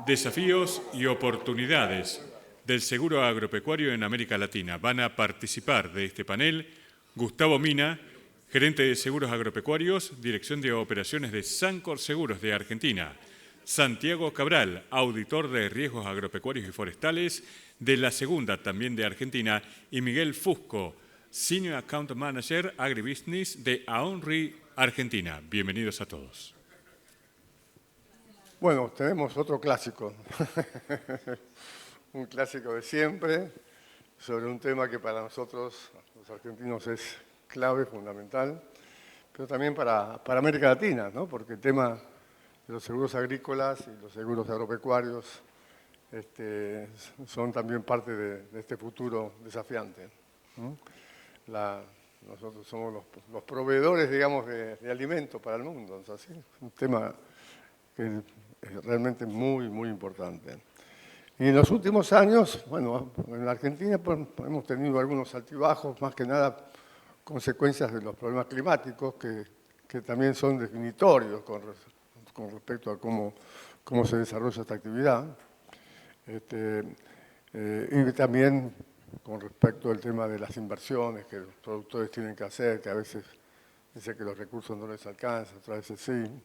Desafíos y oportunidades del seguro agropecuario en América Latina. Van a participar de este panel Gustavo Mina, gerente de seguros agropecuarios, Dirección de Operaciones de Sancor Seguros de Argentina. Santiago Cabral, auditor de riesgos agropecuarios y forestales de la segunda, también de Argentina. Y Miguel Fusco, Senior Account Manager Agribusiness de AONRI Argentina. Bienvenidos a todos. Bueno, tenemos otro clásico, un clásico de siempre, sobre un tema que para nosotros, los argentinos, es clave, fundamental, pero también para América Latina, ¿no? Porque el tema de los seguros agrícolas y los seguros agropecuarios son también parte de este futuro desafiante, ¿no? Nosotros somos los proveedores, digamos, de alimentos para el mundo, ¿no? Así, es un tema que es realmente muy, muy importante. Y en los últimos años, bueno, en la Argentina hemos tenido algunos altibajos, más que nada consecuencias de los problemas climáticos, que también son definitorios con respecto a cómo se desarrolla esta actividad. Y también con respecto al tema de las inversiones que los productores tienen que hacer, que a veces dice que los recursos no les alcanzan, otras veces sí.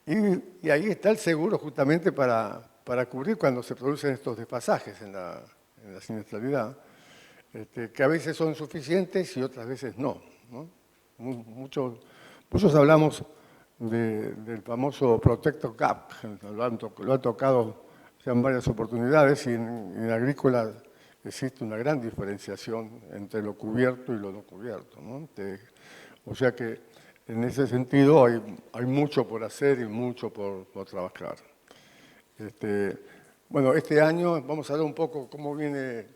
Y ahí está el seguro justamente para cubrir cuando se producen estos desfasajes en la siniestralidad, que a veces son suficientes y otras veces no, ¿no? Muchos hablamos del famoso Protector Gap, lo han tocado ya en varias oportunidades, y en agrícola existe una gran diferenciación entre lo cubierto y lo no cubierto, ¿no? O sea que en ese sentido hay mucho por hacer y mucho por trabajar. Bueno, este año vamos a ver un poco cómo viene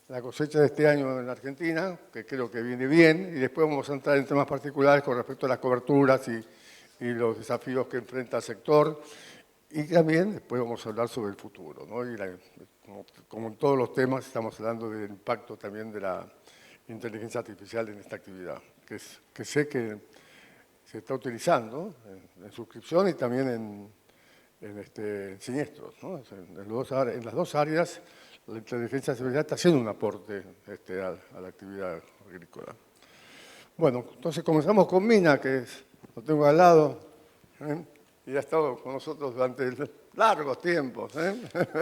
la cosecha de este año en Argentina, que creo que viene bien, y después vamos a entrar en temas particulares con respecto a las coberturas y los desafíos que enfrenta el sector, y también después vamos a hablar sobre el futuro, ¿no? Y como en todos los temas, estamos hablando del impacto también de la inteligencia artificial en esta actividad, que sé que se está utilizando en suscripción y también en siniestros, ¿no? En las dos áreas, la inteligencia artificial está haciendo un aporte a la actividad agrícola. Bueno, entonces comenzamos con Mina, que lo tengo al lado, y ha estado con nosotros durante largos tiempos.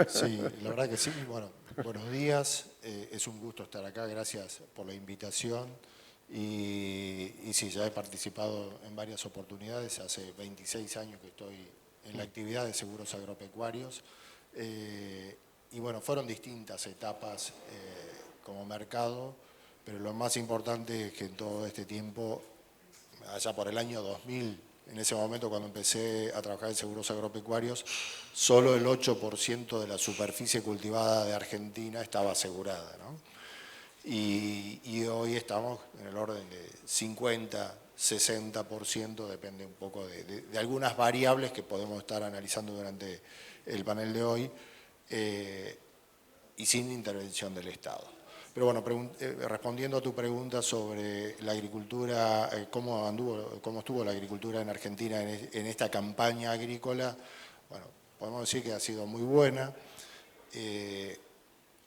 Sí, la verdad que sí. Bueno, buenos días. Es un gusto estar acá. Gracias por la invitación. Y sí, ya he participado en varias oportunidades. Hace 26 años que estoy en la actividad de seguros agropecuarios. Y bueno, fueron distintas etapas como mercado, pero lo más importante es que en todo este tiempo, allá por el año 2000, en ese momento cuando empecé a trabajar en seguros agropecuarios, solo el 8% de la superficie cultivada de Argentina estaba asegurada, ¿no? Y hoy estamos en el orden de 50, 60%, depende un poco de algunas variables que podemos estar analizando durante el panel de hoy, y sin intervención del Estado. Pero bueno, respondiendo a tu pregunta sobre la agricultura, cómo estuvo la agricultura en Argentina en esta campaña agrícola, bueno, podemos decir que ha sido muy buena.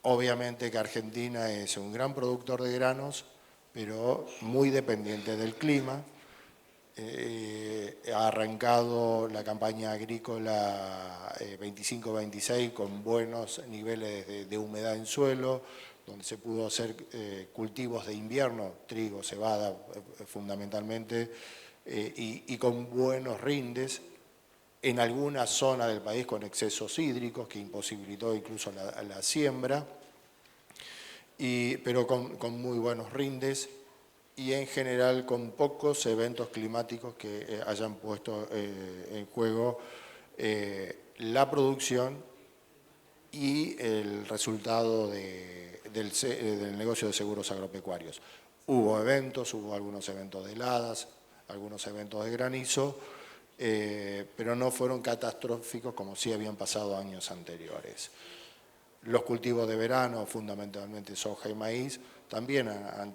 Obviamente que Argentina es un gran productor de granos, pero muy dependiente del clima. Ha arrancado la campaña agrícola 25-26 con buenos niveles de humedad en suelo, donde se pudo hacer cultivos de invierno, trigo, cebada fundamentalmente, y con buenos rindes. En alguna zona del país con excesos hídricos que imposibilitó incluso la siembra, pero con muy buenos rindes y en general con pocos eventos climáticos que hayan puesto en juego la producción y el resultado del negocio de seguros agropecuarios. Hubo algunos eventos de heladas, algunos eventos de granizo, pero no fueron catastróficos como sí habían pasado años anteriores. Los cultivos de verano, fundamentalmente soja y maíz, también han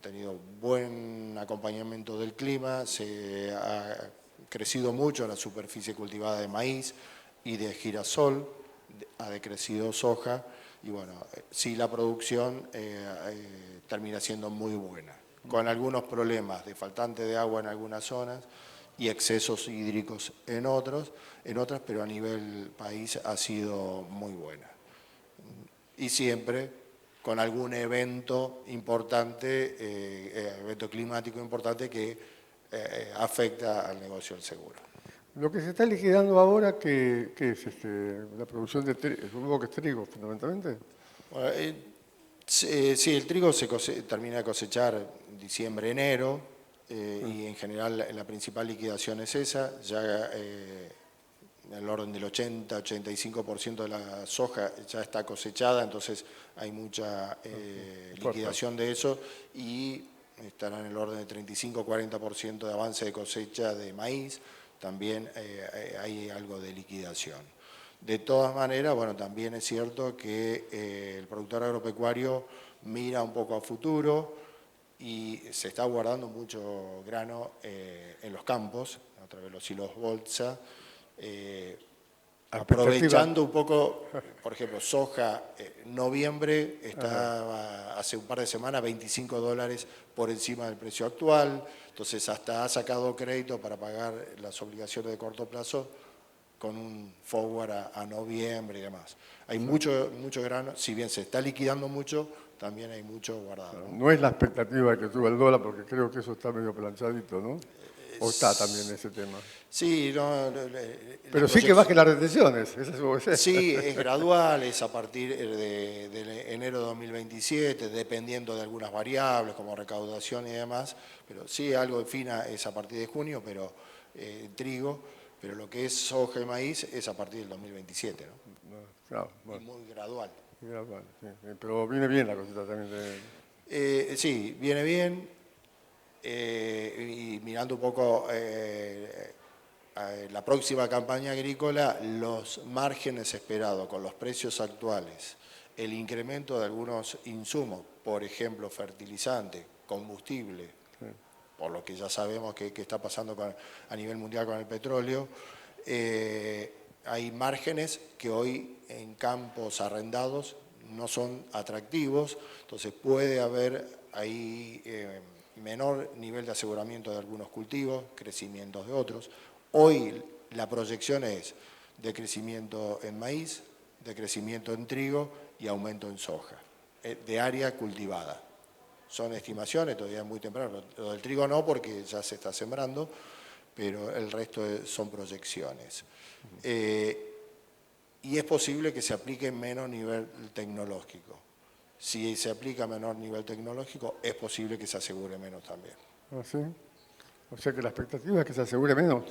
tenido buen acompañamiento del clima, se ha crecido mucho la superficie cultivada de maíz, y de girasol ha decrecido soja, y bueno, sí la producción termina siendo muy buena, con algunos problemas de faltante de agua en algunas zonas y excesos hídricos en otras, pero a nivel país ha sido muy buena. Y siempre con algún evento importante, evento climático importante que afecta al negocio del seguro. Lo que se está liquidando ahora, ¿qué es la producción de trigo? Supongo que es trigo, fundamentalmente. Bueno, sí, el trigo se termina de cosechar diciembre, enero, y en general la principal liquidación es esa. Ya en el orden del 80-85% de la soja ya está cosechada, entonces hay mucha liquidación de eso, y estará en el orden del 35-40% de avance de cosecha de maíz. También hay algo de liquidación. De todas maneras, bueno, también es cierto que el productor agropecuario mira un poco a futuro y se está guardando mucho grano en los campos, a través de los silos bolsa, aprovechando un poco, por ejemplo, soja, noviembre estaba hace un par de semanas $25 por encima del precio actual, entonces hasta ha sacado crédito para pagar las obligaciones de corto plazo con un forward a noviembre y demás. Hay mucho grano, si bien se está liquidando mucho, también hay mucho guardado. No es la expectativa de que suba el dólar, porque creo que eso está medio planchadito, ¿no? ¿O está también ese tema? Sí, pero sí que baje las retenciones. Sí, es gradual, es a partir de enero de 2027, dependiendo de algunas variables como recaudación y demás, pero sí, algo de fina es a partir de junio, pero trigo, pero lo que es soja y maíz es a partir del 2027, ¿no? Claro, bueno. Y muy gradual. Sí, pero viene bien la cosita también. Sí, viene bien. Y mirando un poco la próxima campaña agrícola, los márgenes esperados con los precios actuales, el incremento de algunos insumos, por ejemplo, fertilizante, combustible, sí, por lo que ya sabemos que está pasando a nivel mundial con el petróleo, hay márgenes que hoy en campos arrendados no son atractivos, entonces puede haber ahí menor nivel de aseguramiento de algunos cultivos, crecimientos de otros. Hoy la proyección es de crecimiento en maíz, de crecimiento en trigo y aumento en soja, de área cultivada. Son estimaciones, todavía es muy temprano. Lo del trigo no, porque ya se está sembrando, pero el resto son proyecciones. Y es posible que se aplique menos nivel tecnológico. Si se aplica menor nivel tecnológico, es posible que se asegure menos también. ¿Ah, sí? O sea que la expectativa es que se asegure menos.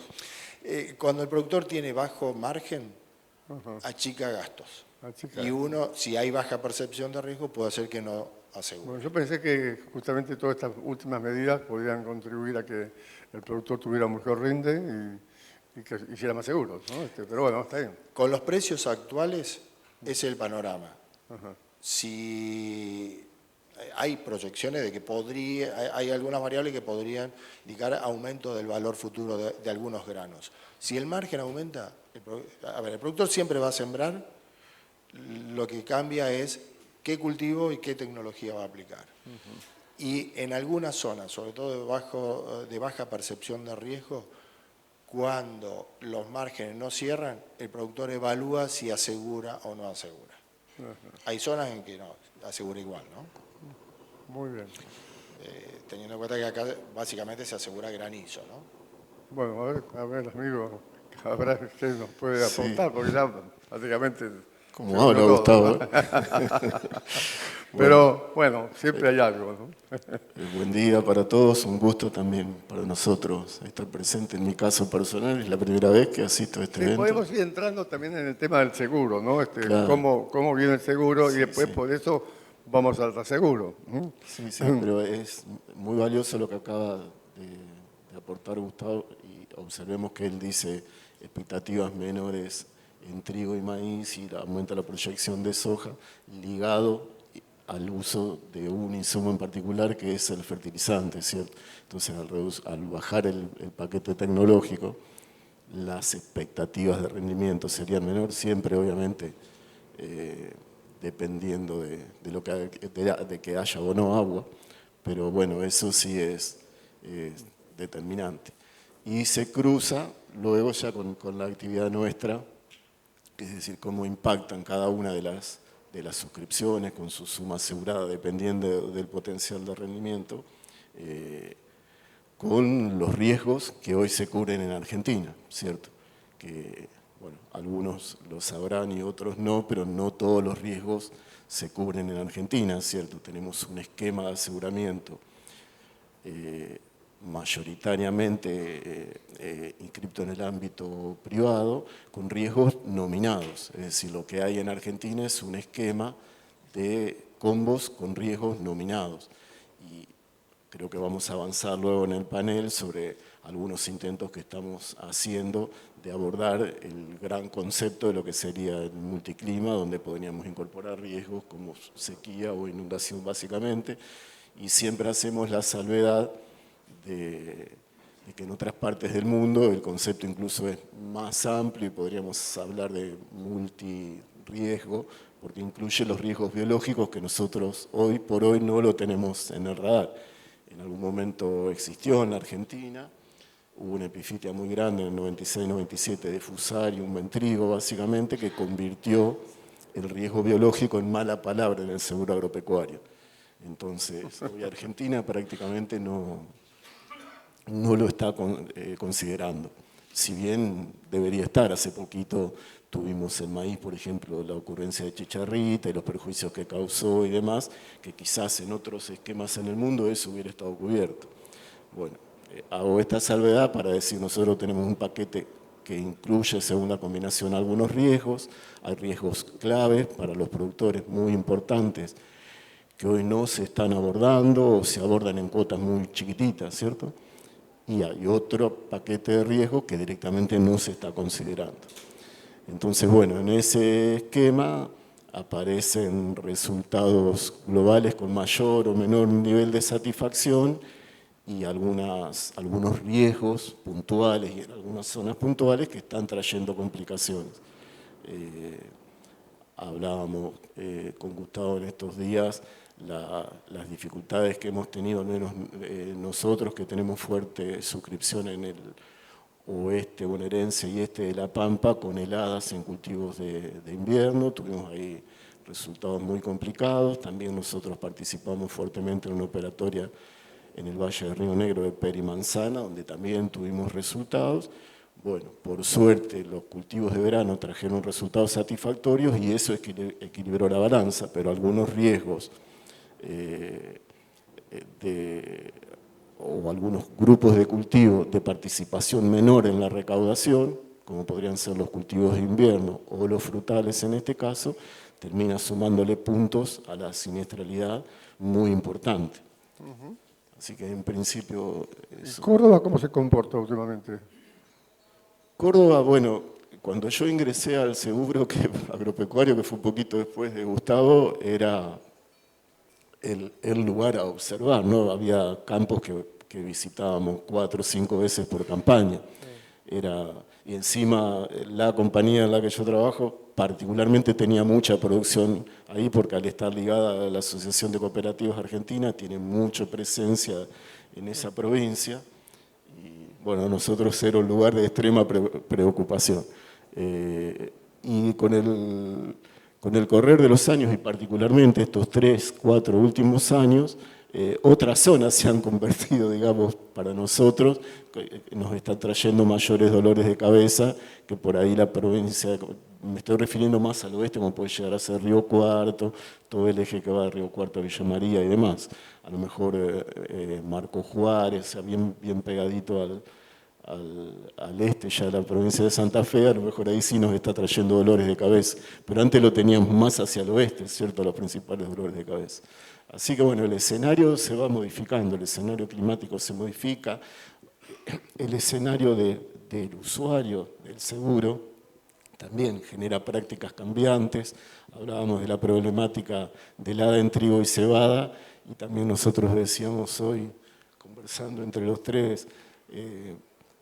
Cuando el productor tiene bajo margen, achica gastos. Y uno, si hay baja percepción de riesgo, puede hacer que no asegure. Bueno, yo pensé que justamente todas estas últimas medidas podían contribuir a que el productor tuviera un mejor rinde y que hiciera más seguros, ¿no? Pero bueno, está bien. Con los precios actuales, es el panorama. Si hay proyecciones de que hay algunas variables que podrían indicar aumento del valor futuro de algunos granos. Si el margen aumenta, el productor siempre va a sembrar, lo que cambia es qué cultivo y qué tecnología va a aplicar. Y en algunas zonas, sobre todo de baja percepción de riesgo, cuando los márgenes no cierran, el productor evalúa si asegura o no asegura. Hay zonas en que no, asegura igual, ¿no? Muy bien. Teniendo en cuenta que acá básicamente se asegura granizo, ¿no? Bueno, a ver, amigo, habrá que nos puede aportar, porque ya prácticamente... Como habla Gustavo. Pero bueno, siempre hay algo, ¿no? Buen día para todos, un gusto también para nosotros estar presente. En mi caso personal es la primera vez que asisto a este evento. Podemos ir entrando también en el tema del seguro, ¿no? Claro. Cómo viene el seguro, Sí, y después por eso vamos al reaseguro. Sí, pero es muy valioso lo que acaba de aportar Gustavo, y observemos que él dice expectativas menores en trigo y maíz y aumenta la proyección de soja ligado al uso de un insumo en particular que es el fertilizante, ¿cierto? Entonces al bajar el paquete tecnológico las expectativas de rendimiento serían menores, siempre obviamente dependiendo de que haya o no agua, pero bueno, eso sí es determinante. Y se cruza luego ya con la actividad nuestra, es decir, cómo impactan cada una de las suscripciones con su suma asegurada, dependiendo del potencial de rendimiento, con los riesgos que hoy se cubren en Argentina, ¿cierto? Que, bueno, algunos lo sabrán y otros no, pero no todos los riesgos se cubren en Argentina, ¿cierto? Tenemos un esquema de aseguramiento mayoritariamente inscripto en el ámbito privado, con riesgos nominados. Es decir, lo que hay en Argentina es un esquema de combos con riesgos nominados. Y creo que vamos a avanzar luego en el panel sobre algunos intentos que estamos haciendo de abordar el gran concepto de lo que sería el multiclima, donde podríamos incorporar riesgos como sequía o inundación básicamente, y siempre hacemos la salvedad de que en otras partes del mundo el concepto incluso es más amplio y podríamos hablar de multirriesgo, porque incluye los riesgos biológicos que nosotros hoy por hoy no lo tenemos en el radar. En algún momento existió en la Argentina, hubo una epifitia muy grande en el 96-97 de Fusarium, Ventrigo básicamente, que convirtió el riesgo biológico en mala palabra en el seguro agropecuario. Entonces, hoy Argentina prácticamente no lo está considerando. Si bien debería estar, hace poquito tuvimos en maíz, por ejemplo, la ocurrencia de chicharrita y los perjuicios que causó y demás, que quizás en otros esquemas en el mundo eso hubiera estado cubierto. Bueno, hago esta salvedad para decir, nosotros tenemos un paquete que incluye, según la combinación, algunos riesgos. Hay riesgos claves para los productores muy importantes que hoy no se están abordando o se abordan en cuotas muy chiquititas, ¿cierto? Y hay otro paquete de riesgo que directamente no se está considerando. Entonces, bueno, en ese esquema aparecen resultados globales con mayor o menor nivel de satisfacción y algunos riesgos puntuales y en algunas zonas puntuales que están trayendo complicaciones. Hablábamos con Gustavo en estos días las dificultades que hemos tenido, al menos nosotros que tenemos fuerte suscripción en el oeste bonaerense y este de La Pampa, con heladas en cultivos de invierno. Tuvimos ahí resultados muy complicados. También nosotros participamos fuertemente en una operatoria en el Valle de Río Negro de Perimanzana, donde también tuvimos resultados. Bueno, por suerte los cultivos de verano trajeron resultados satisfactorios y eso equilibró la balanza, pero algunos riesgos o algunos grupos de cultivo de participación menor en la recaudación, como podrían ser los cultivos de invierno o los frutales en este caso, termina sumándole puntos a la siniestralidad muy importante. Así que en principio... ¿Y Córdoba cómo se comporta últimamente? Córdoba, bueno, cuando yo ingresé al seguro agropecuario, que fue un poquito después de Gustavo, era el lugar a observar, ¿no? Había campos que visitábamos 4 o 5 veces por campaña. Y encima la compañía en la que yo trabajo particularmente tenía mucha producción ahí porque al estar ligada a la Asociación de Cooperativas Argentina tiene mucha presencia en esa provincia. Y bueno, nosotros era un lugar de extrema preocupación. Y con el correr de los años y particularmente estos 3, 4 últimos años, otras zonas se han convertido, digamos, para nosotros, nos están trayendo mayores dolores de cabeza que por ahí la provincia, me estoy refiriendo más al oeste, como puede llegar a ser Río Cuarto, todo el eje que va de Río Cuarto a Villa María y demás. A lo mejor Marco Juárez, o sea, bien pegadito al este ya de la provincia de Santa Fe, a lo mejor ahí sí nos está trayendo dolores de cabeza, pero antes lo teníamos más hacia el oeste, ¿cierto?, los principales dolores de cabeza. Así que bueno, el escenario se va modificando, el escenario climático se modifica, el escenario del usuario del seguro también genera prácticas cambiantes. Hablábamos de la problemática de helada en trigo y cebada y también nosotros decíamos hoy, conversando entre los tres,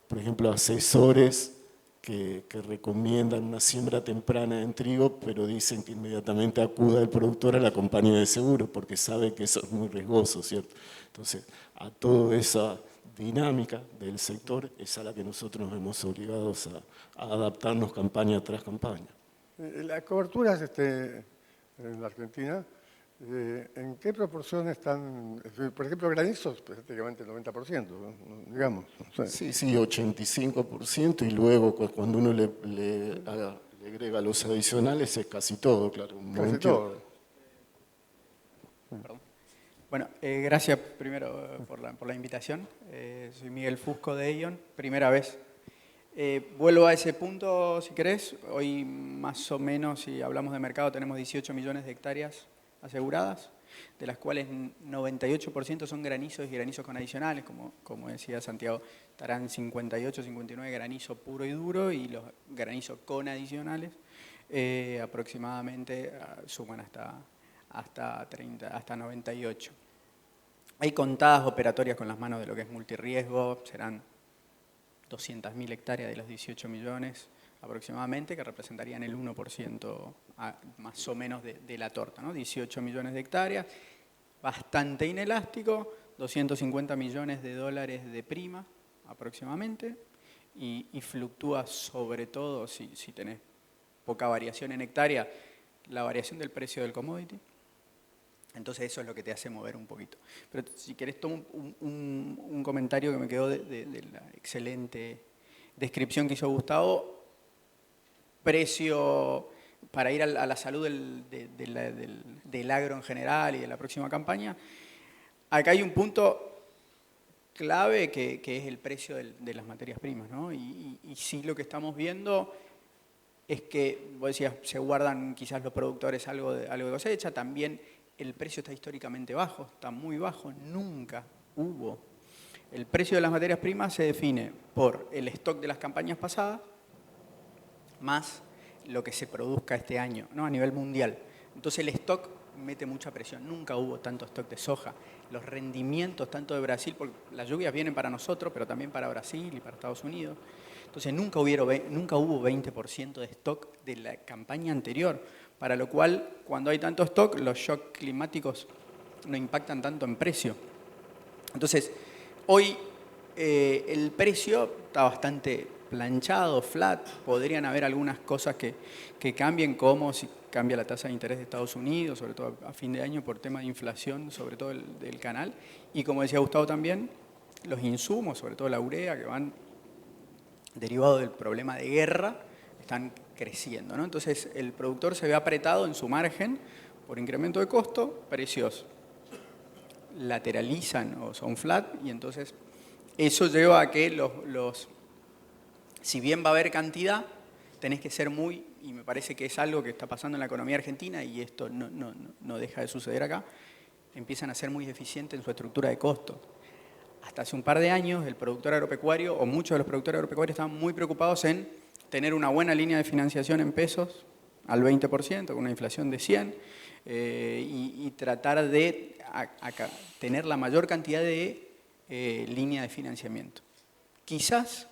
por ejemplo, asesores que recomiendan una siembra temprana en trigo, pero dicen que inmediatamente acuda el productor a la compañía de seguro, porque sabe que eso es muy riesgoso, ¿cierto? Entonces, a toda esa dinámica del sector es a la que nosotros nos hemos obligado a adaptarnos campaña tras campaña. Las coberturas en la Argentina, ¿en qué proporción están? Por ejemplo, granizos, prácticamente el 90%, ¿no? Digamos. O sea, Sí, 85%, y luego cuando uno le agrega los adicionales es casi todo, claro. casi todo. Perdón. Bueno, gracias primero por la invitación. Soy Miguel Fusco de Eion, primera vez. Vuelvo a ese punto, si querés. Hoy más o menos, si hablamos de mercado, tenemos 18 millones de hectáreas aseguradas, de las cuales 98% son granizos y granizos con adicionales, como decía Santiago, estarán 58, 59 granizo puro y duro, y los granizos con adicionales aproximadamente suman hasta 98. Hay contadas operatorias con las manos de lo que es multirriesgo, serán 200.000 hectáreas de los 18 millones aproximadamente, que representarían el 1% más o menos de la torta, ¿no? 18 millones de hectáreas, bastante inelástico, 250 millones de dólares de prima aproximadamente, y fluctúa sobre todo, si tenés poca variación en hectárea, la variación del precio del commodity. Entonces eso es lo que te hace mover un poquito. Pero si querés tomo un comentario que me quedó de la excelente descripción que hizo Gustavo. Precio, para ir a la salud del agro en general y de la próxima campaña. Acá hay un punto clave que es el precio de las materias primas, ¿no? Y sí, lo que estamos viendo es que, vos decías, se guardan quizás los productores algo de cosecha, también el precio está históricamente bajo, está muy bajo, nunca hubo. El precio de las materias primas se define por el stock de las campañas pasadas más lo que se produzca este año, ¿no? A nivel mundial. Entonces el stock mete mucha presión, nunca hubo tanto stock de soja. Los rendimientos tanto de Brasil, porque las lluvias vienen para nosotros, pero también para Brasil y para Estados Unidos. Entonces nunca hubo 20% de stock de la campaña anterior, para lo cual, cuando hay tanto stock, los shocks climáticos no impactan tanto en precio. Entonces, hoy el precio está bastante planchado, flat. Podrían haber algunas cosas que cambien, como si cambia la tasa de interés de Estados Unidos, sobre todo a fin de año por tema de inflación, sobre todo del canal. Y como decía Gustavo también, los insumos, sobre todo la urea, que van derivados del problema de guerra, están creciendo, ¿no? Entonces el productor se ve apretado en su margen por incremento de costo, precios lateralizan o son flat, y entonces eso lleva a que si bien va a haber cantidad, tenés que ser muy, y me parece que es algo que está pasando en la economía argentina, y esto no deja de suceder acá, empiezan a ser muy eficientes en su estructura de costos. Hasta hace un par de años el productor agropecuario, o muchos de los productores agropecuarios, estaban muy preocupados en tener una buena línea de financiación en pesos al 20%, con una inflación de 100, y tratar de tener la mayor cantidad de línea de financiamiento. Quizás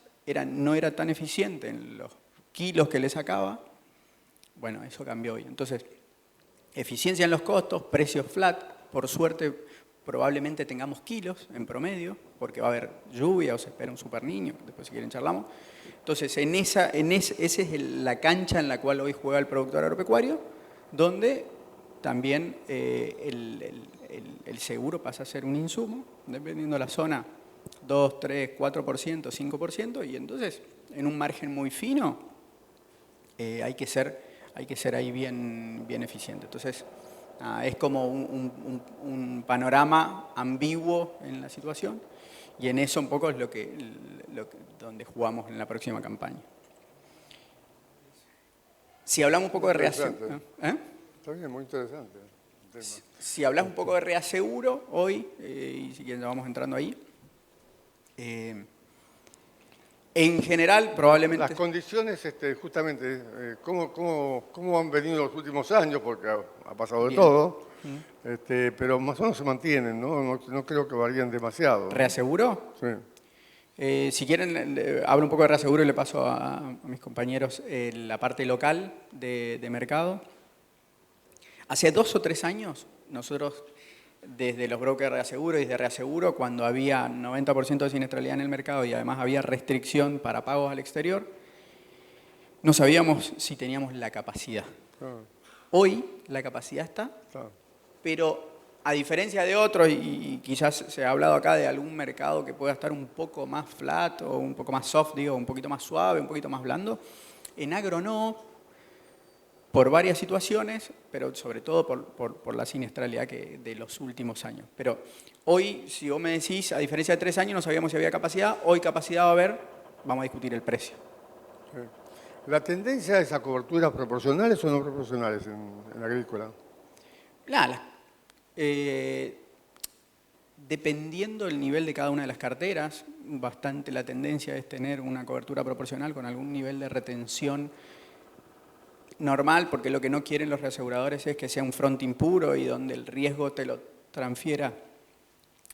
no era tan eficiente en los kilos que le sacaba. Bueno, eso cambió hoy. Entonces, eficiencia en los costos, precios flat. Por suerte, probablemente tengamos kilos en promedio, porque va a haber lluvia o se espera un super niño, después si quieren charlamos. Entonces, esa es la cancha en la cual hoy juega el productor agropecuario, donde también el seguro pasa a ser un insumo, dependiendo de la zona, 2, 3, 4%, 5%, y entonces en un margen muy fino hay que ser ahí bien eficiente. Entonces es como un panorama ambiguo en la situación, y en eso un poco es donde jugamos en la próxima campaña. Si hablamos un poco de reaseguro, Está bien, muy interesante el tema. Si hablas un poco de reaseguro hoy, y si quieren ya vamos entrando ahí, en general probablemente... Las condiciones, justamente, ¿cómo han venido los últimos años? Porque ha pasado de Bien. todo, pero más o menos se mantienen, ¿no? No creo que varíen demasiado. ¿Reaseguro? Sí. Si quieren, hablo un poco de reaseguro y le paso a mis compañeros la parte local de mercado. Hace 2 o 3 años, nosotros, desde los brokers de reaseguro y de reaseguro, cuando había 90% de siniestralidad en el mercado y además había restricción para pagos al exterior, no sabíamos si teníamos la capacidad. Hoy la capacidad está, pero a diferencia de otros, y quizás se ha hablado acá de algún mercado que pueda estar un poco más flat o un poco más soft, digo, un poquito más suave, un poquito más blando, en agro no, por varias situaciones, pero sobre todo por la siniestralidad de los últimos años. Pero hoy, si vos me decís, a diferencia de 3 años, no sabíamos si había capacidad, hoy capacidad va a haber, vamos a discutir el precio. ¿La tendencia es a coberturas proporcionales o no proporcionales en agrícola? Dependiendo del nivel de cada una de las carteras, bastante la tendencia es tener una cobertura proporcional con algún nivel de retención normal, porque lo que no quieren los reaseguradores es que sea un fronting puro y donde el riesgo te lo transfiera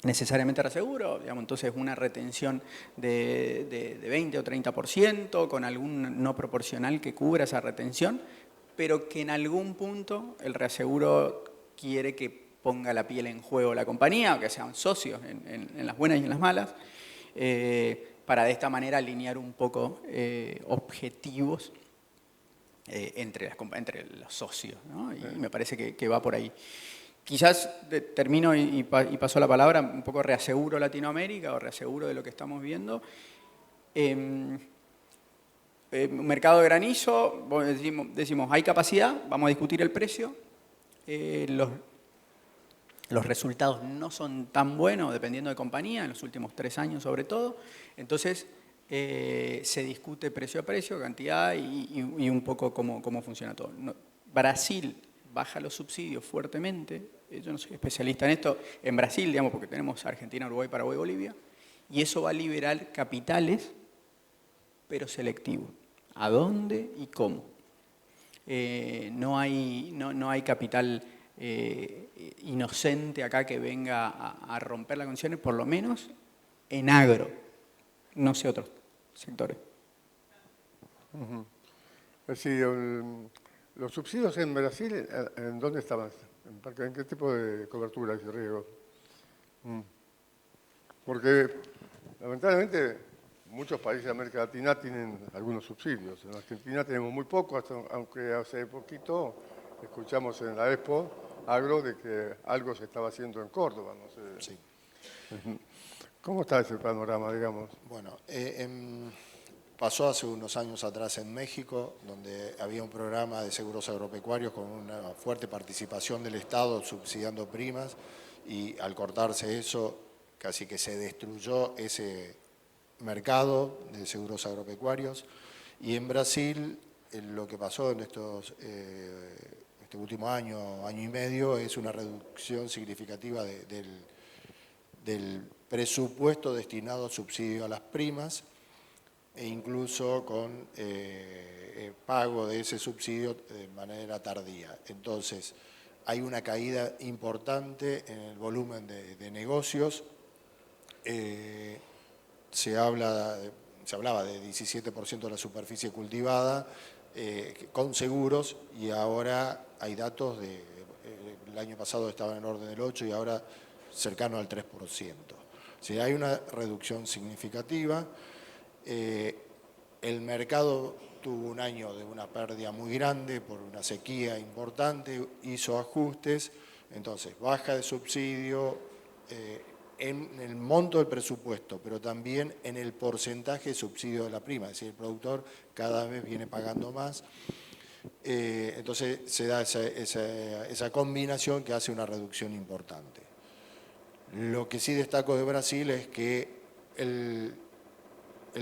necesariamente a reaseguro, digamos, entonces una retención de 20 o 30% con algún no proporcional que cubra esa retención, pero que en algún punto el reaseguro quiere que ponga la piel en juego la compañía, o que sean socios en las buenas y en las malas, para de esta manera alinear un poco objetivos entre los socios, ¿no? Y me parece que va por ahí. Quizás termino y paso la palabra, un poco reaseguro Latinoamérica o reaseguro de lo que estamos viendo. Mercado de granizo, decimos, hay capacidad, vamos a discutir el precio. Los resultados no son tan buenos, dependiendo de compañía, en los últimos 3 años sobre todo. Entonces, se discute precio a precio, cantidad y un poco cómo funciona todo. Brasil baja los subsidios fuertemente. Yo no soy especialista en esto. En Brasil, digamos, porque tenemos Argentina, Uruguay, Paraguay, Bolivia. Y eso va a liberar capitales, pero selectivos. ¿A dónde y cómo? No hay capital inocente acá que venga a romper las condiciones, por lo menos en agro. No sé otros sectores. Es decir, los subsidios en Brasil, ¿en dónde estaban? ¿En qué tipo de cobertura y riesgo? Porque, lamentablemente, muchos países de América Latina tienen algunos subsidios. En Argentina tenemos muy poco, aunque hace poquito escuchamos en la Expo Agro de que algo se estaba haciendo en Córdoba. No sé. Sí. ¿Cómo está ese panorama, digamos? Bueno, pasó hace unos años atrás en México, donde había un programa de seguros agropecuarios con una fuerte participación del Estado subsidiando primas, y al cortarse eso casi que se destruyó ese mercado de seguros agropecuarios. Y en Brasil lo que pasó en este último año y medio es una reducción significativa del presupuesto destinado a subsidio a las primas, e incluso con pago de ese subsidio de manera tardía. Entonces, hay una caída importante en el volumen de negocios. Se hablaba de 17% de la superficie cultivada con seguros, y ahora hay datos el año pasado estaba en el orden del 8% y ahora cercano al 3%. O sea, hay una reducción significativa. El mercado tuvo un año de una pérdida muy grande por una sequía importante, hizo ajustes, entonces baja de subsidio en el monto del presupuesto, pero también en el porcentaje de subsidio de la prima, es decir, el productor cada vez viene pagando más. Entonces se da esa combinación que hace una reducción importante. Lo que sí destaco de Brasil es que el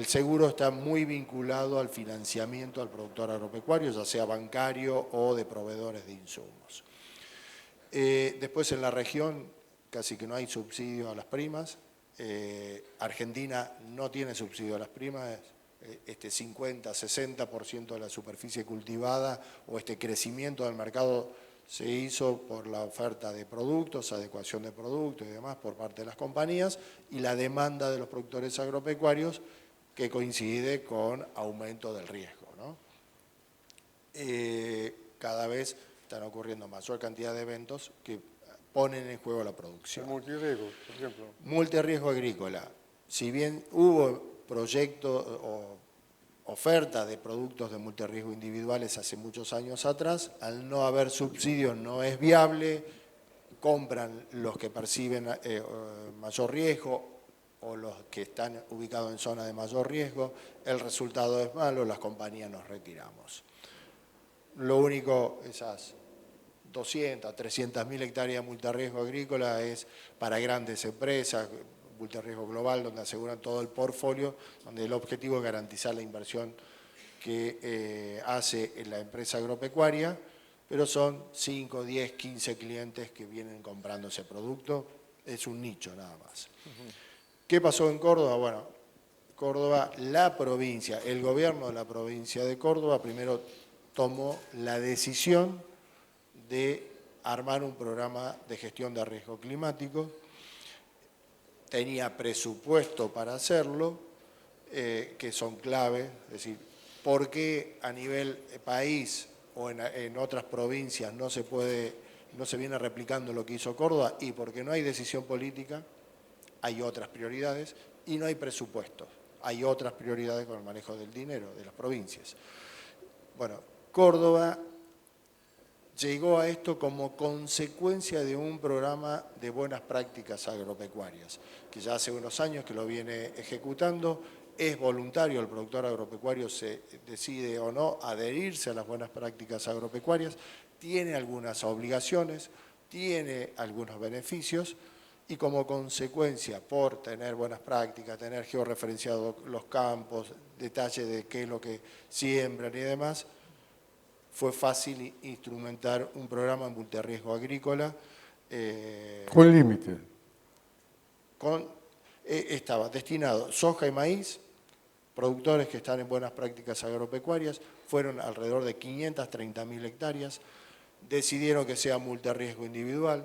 seguro está muy vinculado al financiamiento al productor agropecuario, ya sea bancario o de proveedores de insumos. Después en la región casi que no hay subsidio a las primas. Argentina no tiene subsidio a las primas. 50-60% de la superficie cultivada o este crecimiento del mercado se hizo por la oferta de productos, adecuación de productos y demás por parte de las compañías y la demanda de los productores agropecuarios que coincide con aumento del riesgo, ¿no? Cada vez están ocurriendo mayor cantidad de eventos que ponen en juego la producción. El multirriesgo, por ejemplo. Multirriesgo agrícola. Si bien hubo proyectos o oferta de productos de multirriesgo individuales hace muchos años atrás, al no haber subsidios no es viable, compran los que perciben mayor riesgo o los que están ubicados en zonas de mayor riesgo, el resultado es malo, las compañías nos retiramos. Lo único, esas 200, 300.000 hectáreas de multirriesgo agrícola es para grandes empresas, multirriesgo global, donde aseguran todo el portfolio, donde el objetivo es garantizar la inversión que hace la empresa agropecuaria, pero son 5, 10, 15 clientes que vienen comprando ese producto, es un nicho nada más. ¿Qué pasó en Córdoba? Bueno, Córdoba, la provincia, el gobierno de la provincia de Córdoba primero tomó la decisión de armar un programa de gestión de riesgo climático. Tenía presupuesto para hacerlo, que son clave, es decir, ¿por qué a nivel país o en otras provincias no se viene replicando lo que hizo Córdoba? Y porque no hay decisión política, hay otras prioridades y no hay presupuestos. Hay otras prioridades con el manejo del dinero de las provincias. Bueno, Córdoba llegó a esto como consecuencia de un programa de buenas prácticas agropecuarias, que ya hace unos años que lo viene ejecutando. Es voluntario, el productor agropecuario se decide o no adherirse a las buenas prácticas agropecuarias, tiene algunas obligaciones, tiene algunos beneficios, y como consecuencia, por tener buenas prácticas, tener georreferenciados los campos, detalle de qué es lo que siembran y demás, fue fácil instrumentar un programa en multirriesgo agrícola. Con límite. Estaba destinado soja y maíz, productores que están en buenas prácticas agropecuarias, fueron alrededor de 530.000 hectáreas, decidieron que sea multirriesgo individual,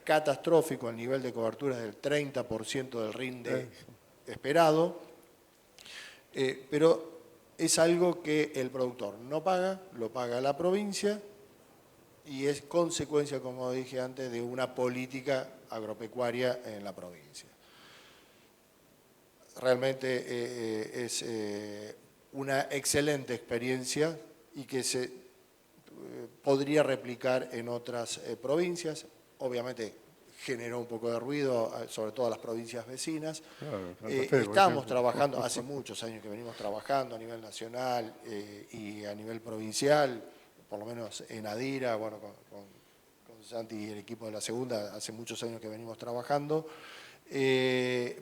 catastrófico, el nivel de cobertura es del 30% del rinde esperado, pero es algo que el productor no paga, lo paga la provincia y es consecuencia, como dije antes, de una política agropecuaria en la provincia. Realmente es una excelente experiencia y que se podría replicar en otras provincias. Obviamente generó un poco de ruido, sobre todo a las provincias vecinas. Claro, estamos trabajando, hace muchos años que venimos trabajando a nivel nacional y a nivel provincial, por lo menos en Adira, bueno, con Santi y el equipo de la segunda, hace muchos años que venimos trabajando.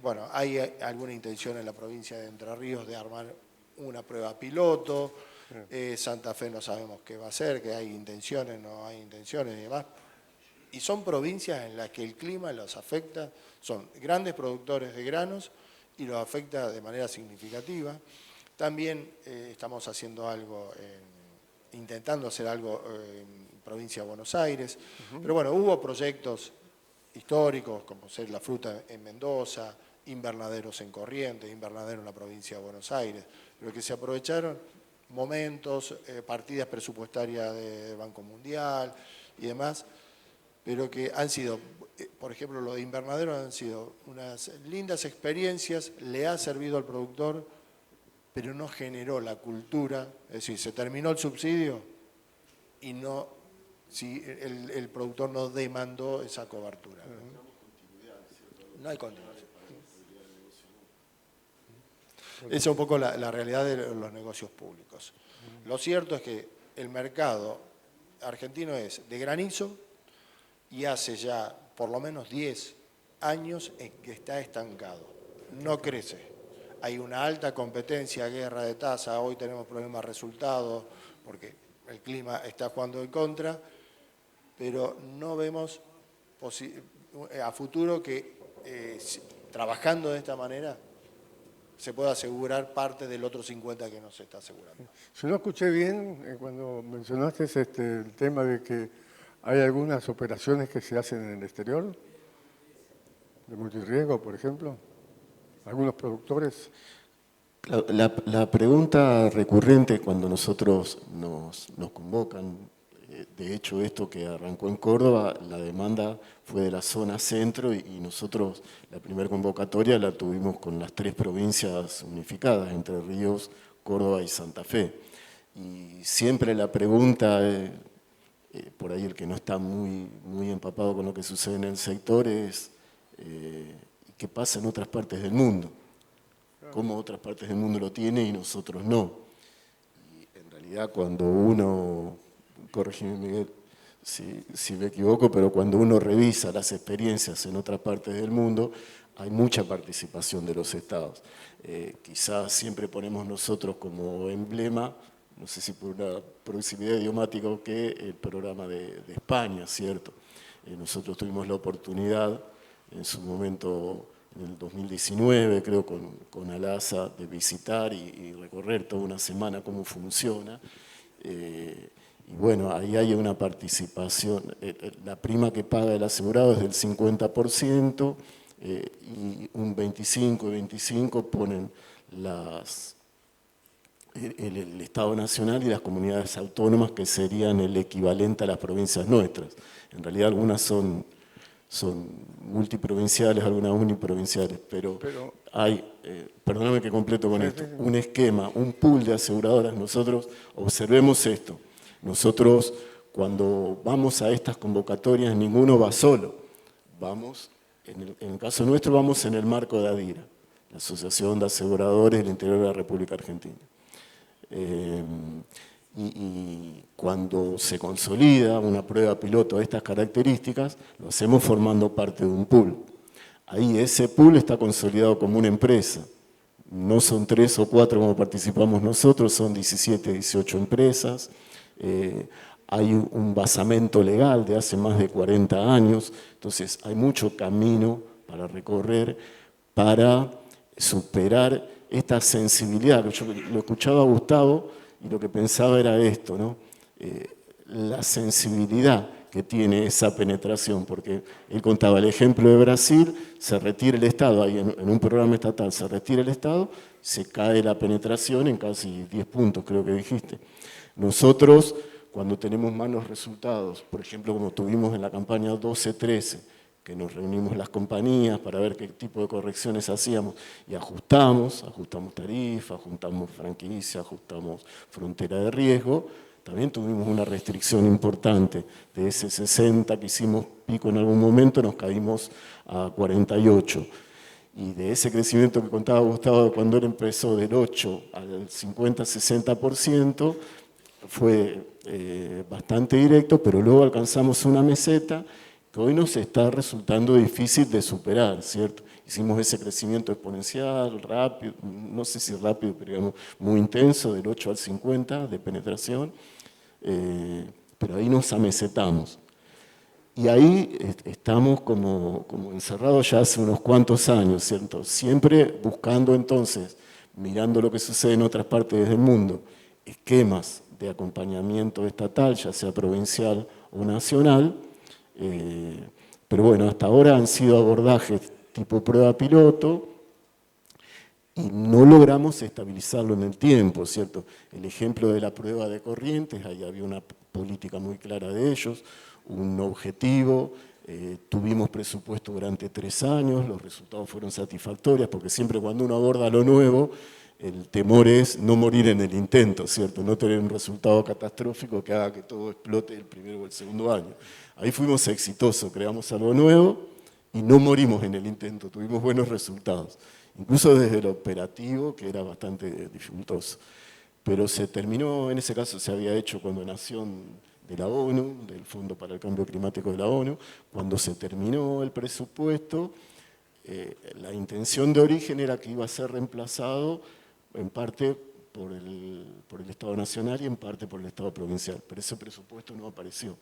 Bueno, hay alguna intención en la provincia de Entre Ríos de armar una prueba piloto. Santa Fe no sabemos qué va a hacer, que hay intenciones, no hay intenciones y demás. Y son provincias en las que el clima los afecta, son grandes productores de granos y los afecta de manera significativa. También estamos haciendo algo, intentando hacer algo en provincia de Buenos Aires. Pero bueno, hubo proyectos históricos, como ser la fruta en Mendoza, invernaderos en Corrientes, invernadero en la provincia de Buenos Aires, pero que se aprovecharon momentos, partidas presupuestarias de Banco Mundial y demás, pero que han sido, por ejemplo, lo de invernaderos han sido unas lindas experiencias, le ha servido al productor, pero no generó la cultura, es decir, se terminó el subsidio y no, si el productor no demandó esa cobertura. No hay continuidad. Esa es un poco la realidad de los negocios públicos. Lo cierto es que el mercado argentino es de granizo, y hace ya por lo menos 10 años en que está estancado, no crece. Hay una alta competencia, guerra de tasa, hoy tenemos problemas de resultados porque el clima está jugando en contra, pero no vemos a futuro que trabajando de esta manera se pueda asegurar parte del otro 50 que no se está asegurando. Si no escuché bien, cuando mencionaste el tema de que ¿Hay algunas operaciones que se hacen en el exterior? ¿De multirriego, por ejemplo? ¿Algunos productores? La pregunta recurrente cuando nosotros nos convocan, de hecho esto que arrancó en Córdoba, la demanda fue de la zona centro y nosotros la primera convocatoria la tuvimos con las 3 provincias unificadas, Entre Ríos, Córdoba y Santa Fe. Y siempre la pregunta, por ahí el que no está muy empapado con lo que sucede en el sector es ¿qué pasa en otras partes del mundo? ¿Cómo otras partes del mundo lo tienen y nosotros no? Y en realidad cuando uno, corrígeme Miguel si me equivoco, pero cuando uno revisa las experiencias en otras partes del mundo, hay mucha participación de los estados. Quizás siempre ponemos nosotros como emblema, no sé si por una proximidad idiomática o qué, el programa de España, ¿cierto? Nosotros tuvimos la oportunidad en su momento, en el 2019, creo, con Alasa, de visitar y recorrer toda una semana cómo funciona. Y bueno, ahí hay una participación. La prima que paga el asegurado es del 50%, y un 25 y 25 ponen el Estado Nacional y las comunidades autónomas, que serían el equivalente a las provincias nuestras. En realidad algunas son multiprovinciales, algunas uniprovinciales, pero hay, perdóname que completo con esto, un esquema, un pool de aseguradoras. Nosotros observemos esto, nosotros cuando vamos a estas convocatorias ninguno va solo, vamos, en el caso nuestro vamos en el marco de ADIRA, la Asociación de Aseguradores del Interior de la República Argentina. Y cuando se consolida una prueba piloto de estas características, lo hacemos formando parte de un pool. Ahí ese pool está consolidado como una empresa. No son 3 o 4 como participamos nosotros, son 17, 18 empresas. Hay un basamento legal de hace más de 40 años, entonces hay mucho camino para recorrer, para superar esta sensibilidad. Yo lo escuchaba a Gustavo y lo que pensaba era esto, ¿no? La sensibilidad que tiene esa penetración, porque él contaba el ejemplo de Brasil, se retira el Estado, ahí en un programa estatal se retira el Estado, se cae la penetración en casi 10 puntos, creo que dijiste. Nosotros, cuando tenemos malos resultados, por ejemplo, como tuvimos en la campaña 12-13, que nos reunimos las compañías para ver qué tipo de correcciones hacíamos y ajustamos tarifa, ajustamos franquicia, ajustamos frontera de riesgo, también tuvimos una restricción importante. De ese 60 que hicimos pico en algún momento, nos caímos a 48. Y de ese crecimiento que contaba Gustavo, cuando él empezó del 8 al 50-60%, fue bastante directo, pero luego alcanzamos una meseta que hoy nos está resultando difícil de superar, ¿cierto? Hicimos ese crecimiento exponencial, rápido, no sé si rápido, pero digamos muy intenso, del 8 al 50 de penetración, pero ahí nos amesetamos. Y ahí estamos como encerrados ya hace unos cuantos años, ¿cierto? Siempre buscando entonces, mirando lo que sucede en otras partes del mundo, esquemas de acompañamiento estatal, ya sea provincial o nacional, pero bueno, hasta ahora han sido abordajes tipo prueba piloto y no logramos estabilizarlo en el tiempo, ¿cierto? El ejemplo de la prueba de corrientes, ahí había una política muy clara de ellos, un objetivo, tuvimos presupuesto durante 3 años, los resultados fueron satisfactorios, porque siempre cuando uno aborda lo nuevo, el temor es no morir en el intento, ¿cierto? No tener un resultado catastrófico que haga que todo explote el primero o el segundo año. Ahí fuimos exitosos, creamos algo nuevo y no morimos en el intento, tuvimos buenos resultados. Incluso desde el operativo, que era bastante dificultoso. Pero se terminó, en ese caso se había hecho con donación de la ONU, del Fondo para el Cambio Climático de la ONU. Cuando se terminó el presupuesto, la intención de origen era que iba a ser reemplazado en parte por el Estado Nacional y en parte por el Estado Provincial, pero ese presupuesto no apareció.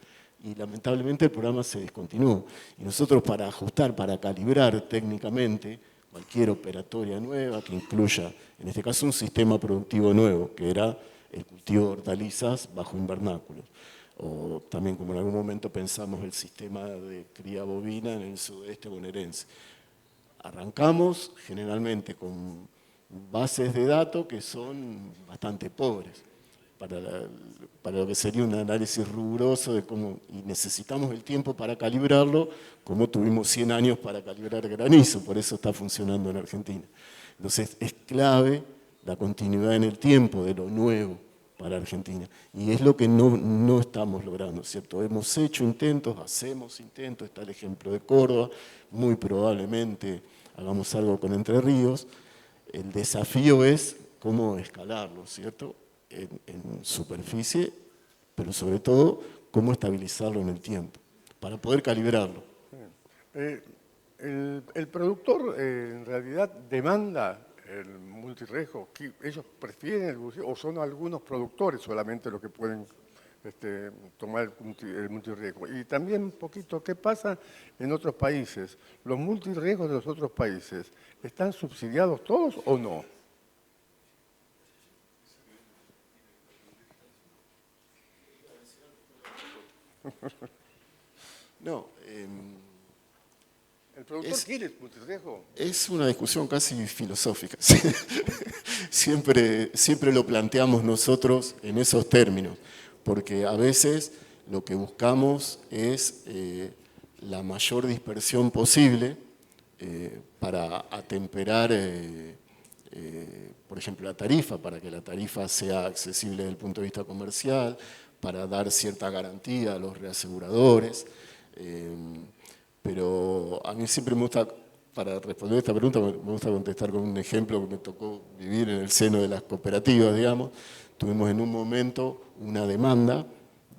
Y lamentablemente el programa se descontinuó. Y nosotros para ajustar, para calibrar técnicamente cualquier operatoria nueva que incluya, en este caso, un sistema productivo nuevo, que era el cultivo de hortalizas bajo invernáculos, o también como en algún momento pensamos el sistema de cría bovina en el sudeste bonaerense. Arrancamos generalmente con bases de datos que son bastante pobres para lo que sería un análisis riguroso de cómo, y necesitamos el tiempo para calibrarlo, como tuvimos 100 años para calibrar granizo, por eso está funcionando en Argentina. Entonces es clave la continuidad en el tiempo de lo nuevo para Argentina, y es lo que no estamos logrando, ¿cierto? Hemos hecho intentos, hacemos intentos, está el ejemplo de Córdoba, muy probablemente hagamos algo con Entre Ríos. El desafío es cómo escalarlo, ¿cierto? En superficie, pero sobre todo cómo estabilizarlo en el tiempo, para poder calibrarlo. El productor en realidad demanda el multirriesgo. ¿Ellos prefieren el multirriesgo o son algunos productores solamente los que pueden tomar el multirriesgo? Y también un poquito, ¿qué pasa en otros países? ¿Los multirriesgos de los otros países están subsidiados todos o no? No, ¿El productor quiere el multirriesgo? es una discusión casi filosófica. Siempre lo planteamos nosotros en esos términos, porque a veces lo que buscamos es la mayor dispersión posible para atemperar, por ejemplo, la tarifa, para que la tarifa sea accesible desde el punto de vista comercial, para dar cierta garantía a los reaseguradores. Pero a mí siempre me gusta, para responder esta pregunta, me gusta contestar con un ejemplo que me tocó vivir en el seno de las cooperativas, digamos. Tuvimos en un momento una demanda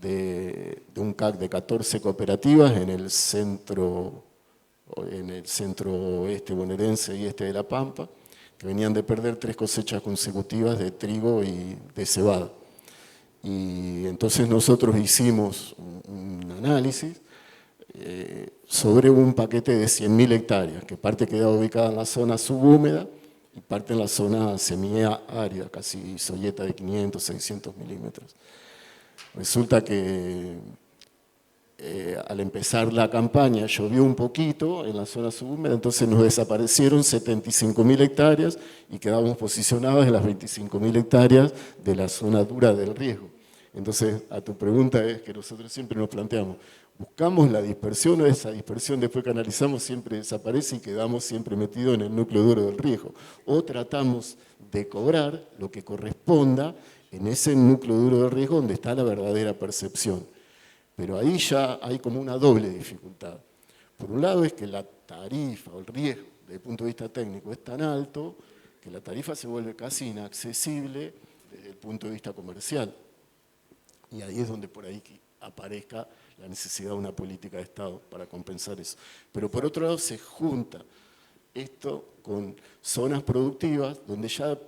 de un CAC de 14 cooperativas en el centro oeste bonaerense y este de La Pampa, que venían de perder 3 cosechas consecutivas de trigo y de cebada. Y entonces nosotros hicimos un análisis sobre un paquete de 100.000 hectáreas, que parte quedaba ubicada en la zona subhúmeda y parte en la zona semiárida, casi solleta de 500, 600 milímetros. Resulta que al empezar la campaña llovió un poquito en la zona subhúmeda, entonces nos desaparecieron 75.000 hectáreas y quedamos posicionados en las 25.000 hectáreas de la zona dura del riesgo. Entonces, a tu pregunta es que nosotros siempre nos planteamos, ¿buscamos la dispersión o esa dispersión después que analizamos siempre desaparece y quedamos siempre metidos en el núcleo duro del riesgo? ¿O tratamos de cobrar lo que corresponda en ese núcleo duro del riesgo donde está la verdadera percepción? Pero ahí ya hay como una doble dificultad. Por un lado es que la tarifa o el riesgo desde el punto de vista técnico es tan alto que la tarifa se vuelve casi inaccesible desde el punto de vista comercial. Y ahí es donde por ahí aparezca la necesidad de una política de Estado para compensar eso. Pero por otro lado se junta esto con zonas productivas donde ya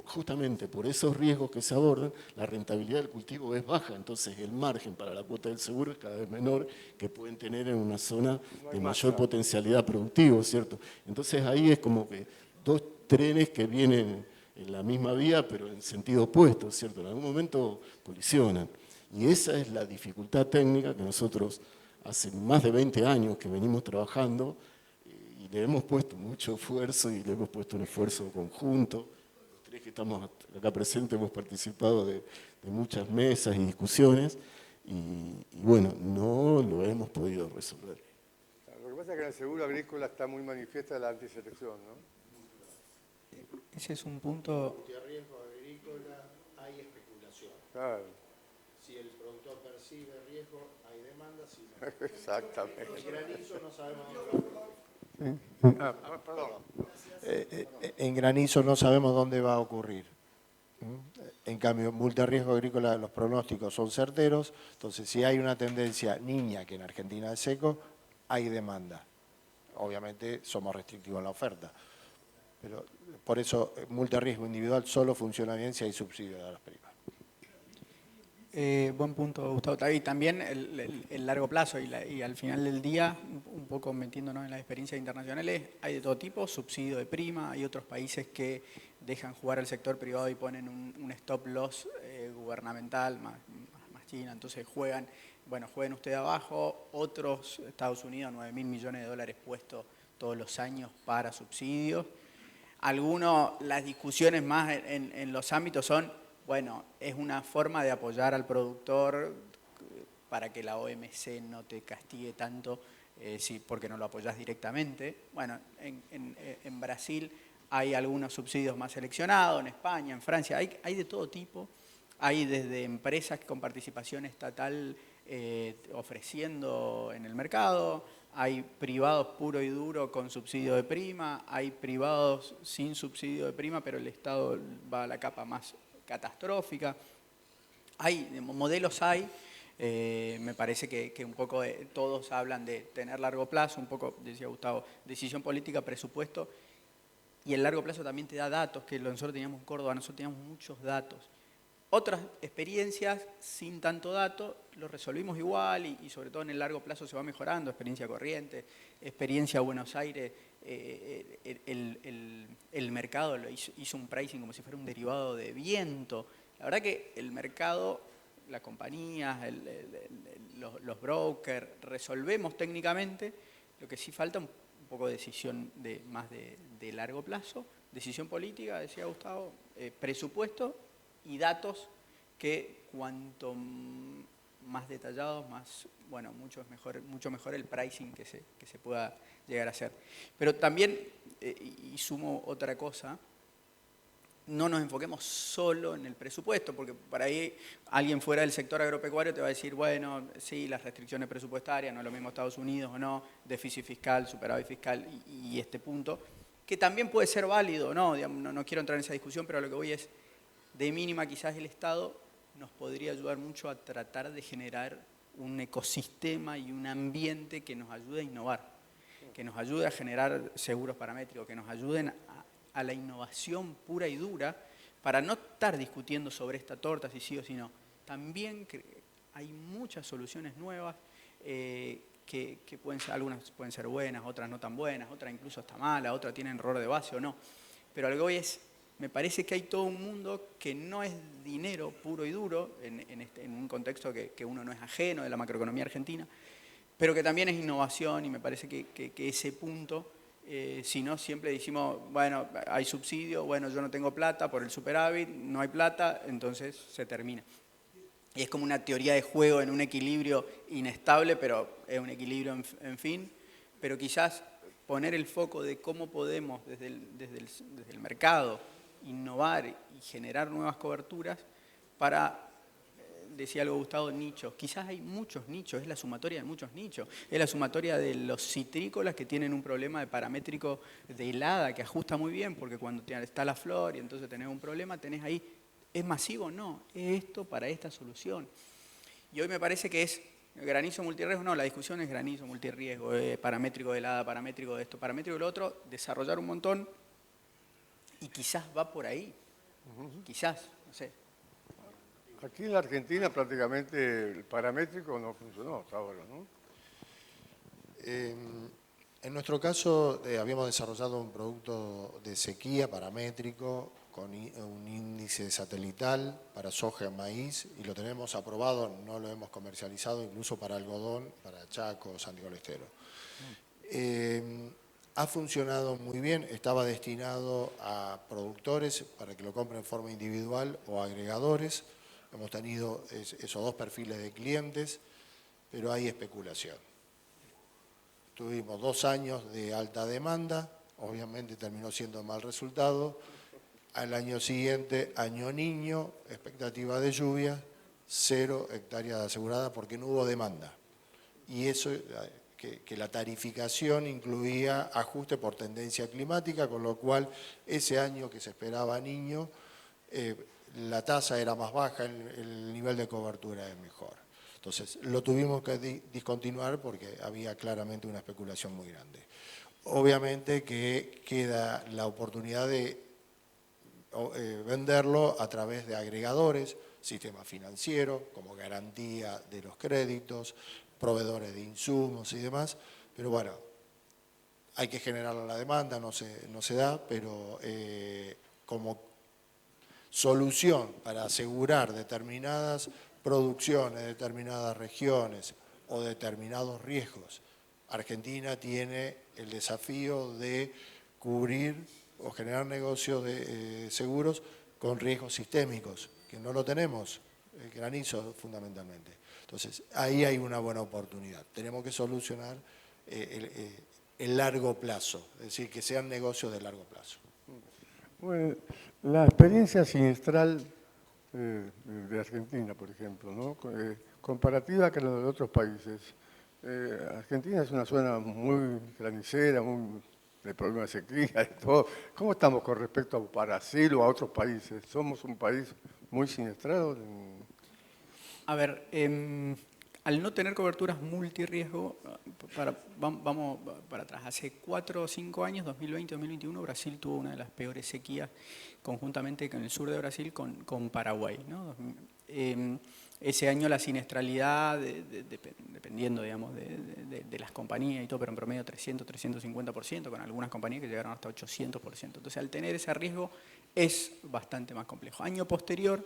justamente por esos riesgos que se abordan, la rentabilidad del cultivo es baja, entonces el margen para la cuota del seguro es cada vez menor que pueden tener en una zona de mayor potencialidad productiva, ¿cierto? Entonces ahí es como que 2 trenes que vienen en la misma vía pero en sentido opuesto, ¿cierto? En algún momento colisionan. Y esa es la dificultad técnica que nosotros hace más de 20 años que venimos trabajando y le hemos puesto mucho esfuerzo y le hemos puesto un esfuerzo conjunto. Los 3 que estamos acá presentes hemos participado de muchas mesas y discusiones y bueno, no lo hemos podido resolver. Lo que pasa es que en el seguro agrícola está muy manifiesta la antiselección, ¿no? Ese es un punto. Multirriesgo agrícola, hay especulación. Claro. Si el productor percibe riesgo, hay demanda. Si no. Exactamente. El granizo no sabemos dónde va a ocurrir. Perdón. En granizo no sabemos dónde va a ocurrir. En cambio, multirriesgo agrícola, los pronósticos son certeros. Entonces, si hay una tendencia niña, que en Argentina es seco, hay demanda. Obviamente, somos restrictivos en la oferta. Pero por eso, multirriesgo individual solo funciona bien si hay subsidio de las primas. Buen punto, Gustavo. Y también el largo plazo y al final del día, un poco metiéndonos en las experiencias internacionales, hay de todo tipo, subsidio de prima, hay otros países que dejan jugar al sector privado y ponen un stop loss gubernamental más China, entonces juegan ustedes abajo, otros, Estados Unidos, 9.000 millones de dólares puestos todos los años para subsidios. Algunos, las discusiones más en los ámbitos son, bueno, es una forma de apoyar al productor para que la OMC no te castigue tanto porque no lo apoyás directamente. Bueno, en Brasil hay algunos subsidios más seleccionados, en España, en Francia, hay de todo tipo. Hay desde empresas con participación estatal ofreciendo en el mercado, hay privados puro y duro con subsidio de prima, hay privados sin subsidio de prima, pero el Estado va a la capa más catastrófica. Modelos hay. Me parece que un poco todos hablan de tener largo plazo, un poco, decía Gustavo, decisión política, presupuesto, y el largo plazo también te da datos, que nosotros teníamos en Córdoba, nosotros teníamos muchos datos. Otras experiencias sin tanto dato lo resolvimos igual y sobre todo en el largo plazo se va mejorando, experiencia Corrientes, experiencia Buenos Aires, el mercado hizo un pricing como si fuera un derivado de viento. La verdad que el mercado, las compañías, los brokers, resolvemos técnicamente, lo que sí falta un poco de decisión más de largo plazo, decisión política, decía Gustavo, presupuesto y datos que cuanto más detallados, mucho mejor el pricing que se pueda llegar a hacer. Pero también, y sumo otra cosa, no nos enfoquemos solo en el presupuesto, porque por ahí alguien fuera del sector agropecuario te va a decir, bueno, sí, las restricciones presupuestarias, no es lo mismo Estados Unidos o no, déficit fiscal, superávit fiscal y este punto, que también puede ser válido, ¿no? Digamos, no quiero entrar en esa discusión, pero lo que voy es, de mínima quizás el Estado nos podría ayudar mucho a tratar de generar un ecosistema y un ambiente que nos ayude a innovar, que nos ayude a generar seguros paramétricos, que nos ayuden a la innovación pura y dura, para no estar discutiendo sobre esta torta, si sí o si no. También hay muchas soluciones nuevas que algunas pueden ser buenas, otras no tan buenas, otras incluso hasta malas, otras tienen error de base o no. Pero lo que voy es, me parece que hay todo un mundo que no es dinero puro y duro, en un contexto que uno no es ajeno de la macroeconomía argentina, pero que también es innovación y me parece que ese punto, si no siempre decimos, bueno, hay subsidio, bueno, yo no tengo plata por el superávit, no hay plata, entonces se termina. Y es como una teoría de juego en un equilibrio inestable, pero es un equilibrio en fin, pero quizás poner el foco de cómo podemos desde el mercado innovar y generar nuevas coberturas para, decía algo Gustavo, nichos. Quizás hay muchos nichos, es la sumatoria de muchos nichos. Es la sumatoria de los citrícolas que tienen un problema de paramétrico de helada que ajusta muy bien, porque cuando está la flor y entonces tenés un problema, tenés ahí, ¿es masivo? No, es esto para esta solución. Y hoy me parece que es granizo multirriesgo, no, la discusión es granizo multirriesgo, paramétrico de helada, paramétrico de esto, paramétrico de lo otro, desarrollar un montón. Y quizás va por ahí, quizás, no sé. Aquí en la Argentina prácticamente el paramétrico no funcionó hasta ahora, ¿no? En nuestro caso habíamos desarrollado un producto de sequía paramétrico con un índice satelital para soja y maíz y lo tenemos aprobado, no lo hemos comercializado incluso para algodón, para Chaco, Santiago del Estero. Ha funcionado muy bien, estaba destinado a productores para que lo compren en forma individual o agregadores. Hemos tenido esos dos perfiles de clientes, pero hay especulación. Tuvimos 2 años de alta demanda, obviamente terminó siendo mal resultado. Al año siguiente, año niño, expectativa de lluvia, 0 hectáreas aseguradas porque no hubo demanda. Y eso, que la tarificación incluía ajuste por tendencia climática, con lo cual ese año que se esperaba niño, la tasa era más baja, el nivel de cobertura es mejor. Entonces, lo tuvimos que discontinuar porque había claramente una especulación muy grande. Obviamente que queda la oportunidad de venderlo a través de agregadores, sistema financiero, como garantía de los créditos, proveedores de insumos y demás, pero bueno, hay que generar la demanda, no se da, pero como solución para asegurar determinadas producción en determinadas regiones o determinados riesgos, Argentina tiene el desafío de cubrir o generar negocios de seguros con riesgos sistémicos, que no lo tenemos, el granizo fundamentalmente. Entonces, ahí hay una buena oportunidad. Tenemos que solucionar el largo plazo, es decir, que sean negocios de largo plazo. Bueno, la experiencia sinestral de Argentina, por ejemplo, ¿no? Comparativa con la de otros países. Argentina es una zona muy granicera, muy de problemas de sequía, de todo. ¿Cómo estamos con respecto a Brasil o a otros países? ¿Somos un país muy siniestrado? A ver, al no tener coberturas multirriesgo, vamos para atrás. Hace 4 o 5 años, 2020-2021, Brasil tuvo una de las peores sequías conjuntamente con el sur de Brasil con Paraguay, ¿no? Ese año la siniestralidad, dependiendo, digamos, de las compañías y todo, pero en promedio 300-350%, con algunas compañías que llegaron hasta 800%. Entonces, al tener ese riesgo, es bastante más complejo. Año posterior,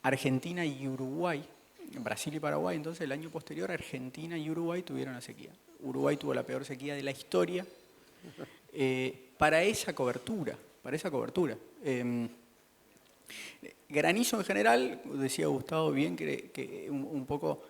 Argentina y Uruguay, Brasil y Paraguay, entonces el año posterior Argentina y Uruguay tuvieron la sequía. Uruguay tuvo la peor sequía de la historia para esa cobertura. Granizo en general, decía Gustavo bien, que un poco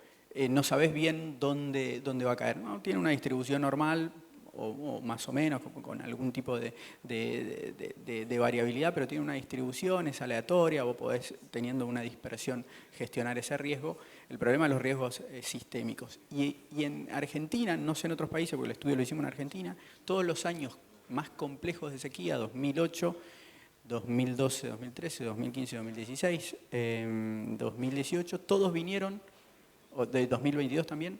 no sabés bien dónde va a caer, ¿no? Tiene una distribución normal, o más o menos, con algún tipo de variabilidad, pero tiene una distribución, es aleatoria, vos podés, teniendo una dispersión, gestionar ese riesgo. El problema de los riesgos sistémicos. Y en Argentina, no sé en otros países, porque el estudio lo hicimos en Argentina, todos los años más complejos de sequía, 2008, 2012, 2013, 2015, 2016, 2018, todos vinieron, o de 2022 también,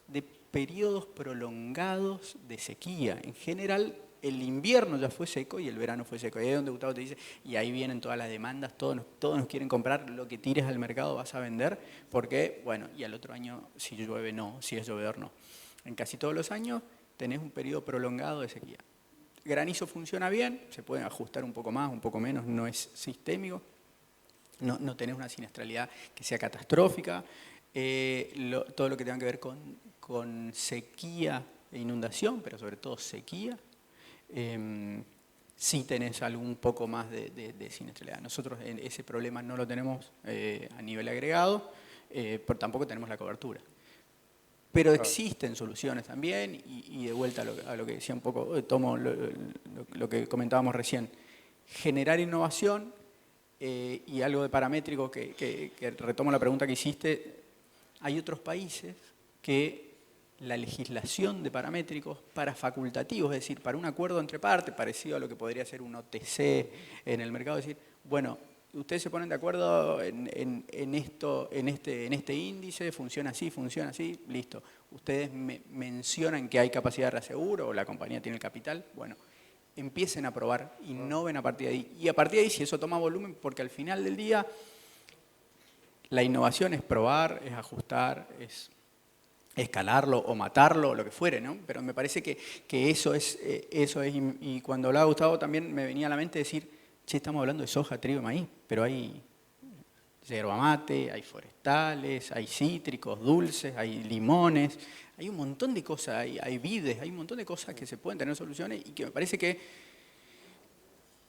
de periodos prolongados de sequía. En general, el invierno ya fue seco y el verano fue seco. Y ahí es donde Gustavo te dice, y ahí vienen todas las demandas, todos nos quieren comprar, lo que tires al mercado vas a vender, porque, bueno, y al otro año, si llueve no, si es llovedor no. En casi todos los años tenés un periodo prolongado de sequía. Granizo funciona bien, se puede ajustar un poco más, un poco menos, no es sistémico, no tenés una siniestralidad que sea catastrófica. Todo lo que tenga que ver con sequía e inundación, pero sobre todo sequía, sí tenés algún poco más de siniestralidad. Nosotros ese problema no lo tenemos a nivel agregado, pero tampoco tenemos la cobertura. Pero existen soluciones también, y de vuelta a lo que decía un poco, tomo lo que comentábamos recién, generar innovación y algo de paramétrico que retomo la pregunta que hiciste. Hay otros países que la legislación de paramétricos para facultativos, es decir, para un acuerdo entre partes, parecido a lo que podría ser un OTC en el mercado, es decir, bueno, ustedes se ponen de acuerdo en este índice, funciona así, listo. Ustedes mencionan que hay capacidad de reaseguro o la compañía tiene el capital, bueno, empiecen a probar, innoven a partir de ahí. Y a partir de ahí, si eso toma volumen, porque al final del día la innovación es probar, es ajustar, es escalarlo o matarlo, lo que fuere, ¿no? Pero me parece que eso es, y cuando hablaba Gustavo también me venía a la mente decir, che, estamos hablando de soja, trigo y maíz, pero hay yerba mate, hay forestales, hay cítricos, dulces, hay limones, hay un montón de cosas, hay vides, hay un montón de cosas que se pueden tener soluciones y que me parece que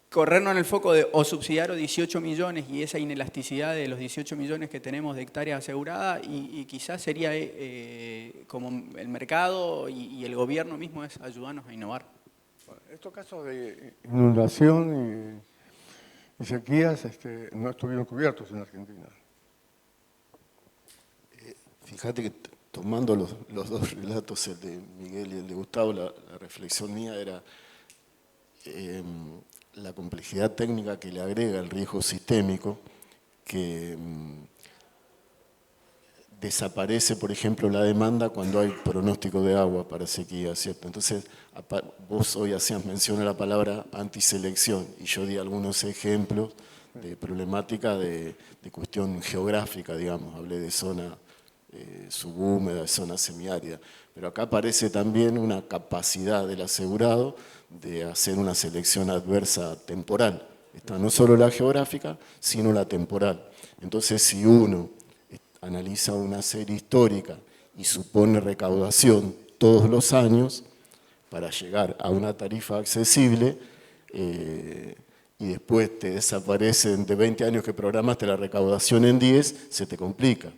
corrernos en el foco de o subsidiar 18 millones y esa inelasticidad de los 18 millones que tenemos de hectáreas aseguradas y quizás sería como el mercado y el gobierno mismo es ayudarnos a innovar. Bueno, estos casos de inundación y sequías no estuvieron cubiertos en Argentina. Fíjate que tomando los dos relatos, el de Miguel y el de Gustavo, la reflexión mía era la complejidad técnica que le agrega el riesgo sistémico, que desaparece, por ejemplo, la demanda cuando hay pronóstico de agua para sequía, ¿cierto? Entonces, vos hoy hacías mención a la palabra antiselección, y yo di algunos ejemplos de problemática de cuestión geográfica, digamos, hablé de zona subhúmeda, de zona semiárida, pero acá aparece también una capacidad del asegurado de hacer una selección adversa temporal. Está no solo la geográfica, sino la temporal. Entonces, si uno analiza una serie histórica y supone recaudación todos los años para llegar a una tarifa accesible, y después te desaparecen de 20 años que programaste la recaudación en 10, se te complica.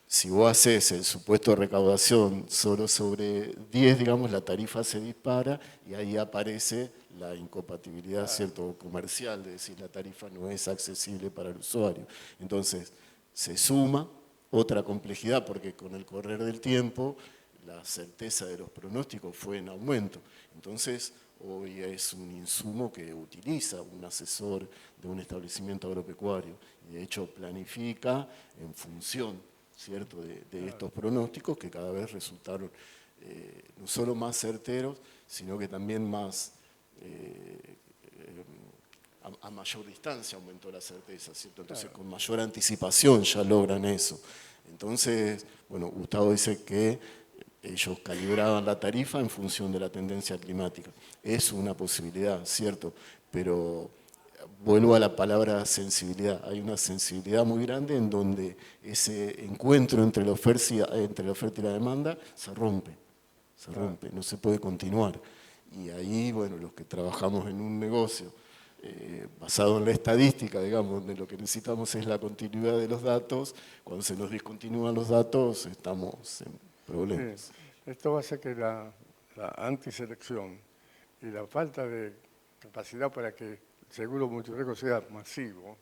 Si vos haces el supuesto de recaudación solo sobre 10, digamos, la tarifa se dispara y ahí aparece la incompatibilidad, ¿cierto?, comercial, de decir la tarifa no es accesible para el usuario. Entonces, se suma otra complejidad porque con el correr del tiempo la certeza de los pronósticos fue en aumento. Entonces, hoy es un insumo que utiliza un asesor de un establecimiento agropecuario y de hecho planifica en función, ¿cierto?, de estos pronósticos que cada vez resultaron no solo más certeros, sino que también más, a mayor distancia aumentó la certeza, ¿cierto? Entonces con mayor anticipación ya logran eso. Entonces, bueno, Gustavo dice que ellos calibraban la tarifa en función de la tendencia climática. Es una posibilidad, ¿cierto? Pero vuelvo a la palabra sensibilidad. Hay una sensibilidad muy grande en donde ese encuentro entre la oferta y la demanda se rompe, no se puede continuar. Y ahí, bueno, los que trabajamos en un negocio basado en la estadística, digamos, donde lo que necesitamos es la continuidad de los datos, cuando se nos discontinúan los datos estamos en problemas. Sí. Esto va a hacer que la antiselección y la falta de capacidad para que el seguro multirriesgo sea masivo,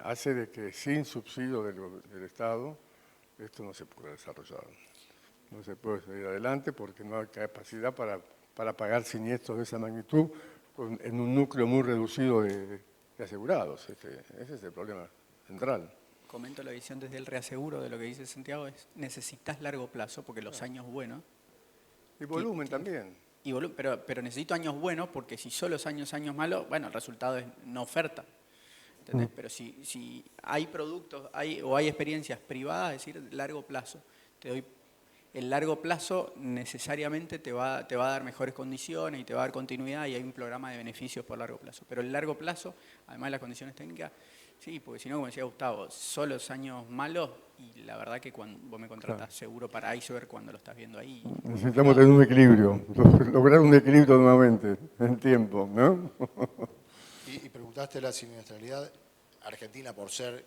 hace de que sin subsidio del Estado esto no se puede desarrollar. No se puede seguir adelante porque no hay capacidad para pagar siniestros de esa magnitud en un núcleo muy reducido de asegurados. Ese es el problema central. Comento la visión desde el reaseguro de lo que dice Santiago, es necesitas largo plazo porque los años buenos... Y volumen también. Pero necesito años buenos porque si solo es años malos, bueno, el resultado es no oferta. ¿Entendés? Pero si hay productos o hay experiencias privadas, es decir, largo plazo, el largo plazo necesariamente te va a dar mejores condiciones y te va a dar continuidad y hay un programa de beneficios por largo plazo. Pero el largo plazo, además de las condiciones técnicas, sí, porque si no, como decía Gustavo, solo es años malos y la verdad que cuando vos me contratás seguro para iceberg cuando lo estás viendo ahí. Necesitamos tener un equilibrio, lograr un equilibrio nuevamente en tiempo, ¿no? Y preguntaste la siniestralidad. Argentina, por ser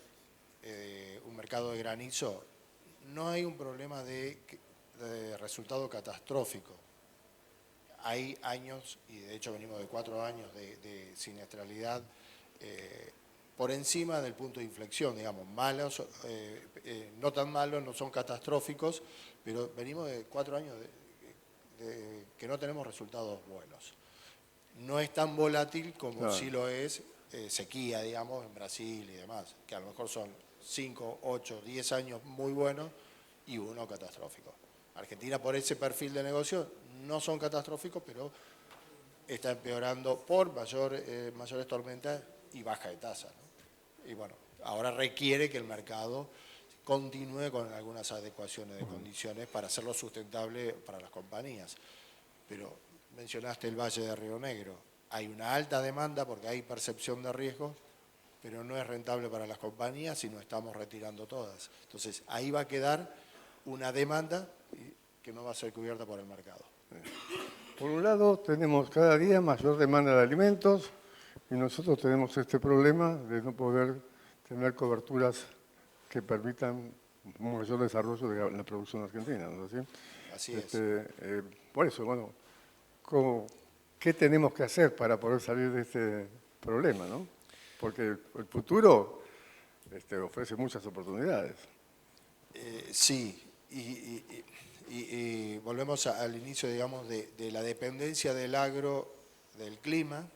un mercado de granizo, no hay un problema de resultado catastrófico. Hay años, y de hecho venimos de 4 años de siniestralidad por encima del punto de inflexión, digamos, malos, no tan malos, no son catastróficos, pero venimos de 4 años que no tenemos resultados buenos. No es tan volátil como sí lo es sequía, digamos, en Brasil y demás, que a lo mejor son 5, 8, 10 años muy buenos y uno catastrófico. Argentina, por ese perfil de negocio, no son catastróficos, pero está empeorando por mayores tormentas y baja de tasa, ¿no? Y bueno, ahora requiere que el mercado continúe con algunas adecuaciones de condiciones para hacerlo sustentable para las compañías. Pero mencionaste el Valle de Río Negro. Hay una alta demanda porque hay percepción de riesgo, pero no es rentable para las compañías y no estamos retirando todas. Entonces, ahí va a quedar una demanda que no va a ser cubierta por el mercado. Por un lado, tenemos cada día mayor demanda de alimentos y nosotros tenemos este problema de no poder tener coberturas que permitan un mayor desarrollo de la producción argentina, ¿no es así? Así es. Por eso, bueno, ¿qué tenemos que hacer para poder salir de este problema, ¿no? Porque el futuro ofrece muchas oportunidades. Sí, y volvemos al inicio, digamos, de la dependencia del agro del clima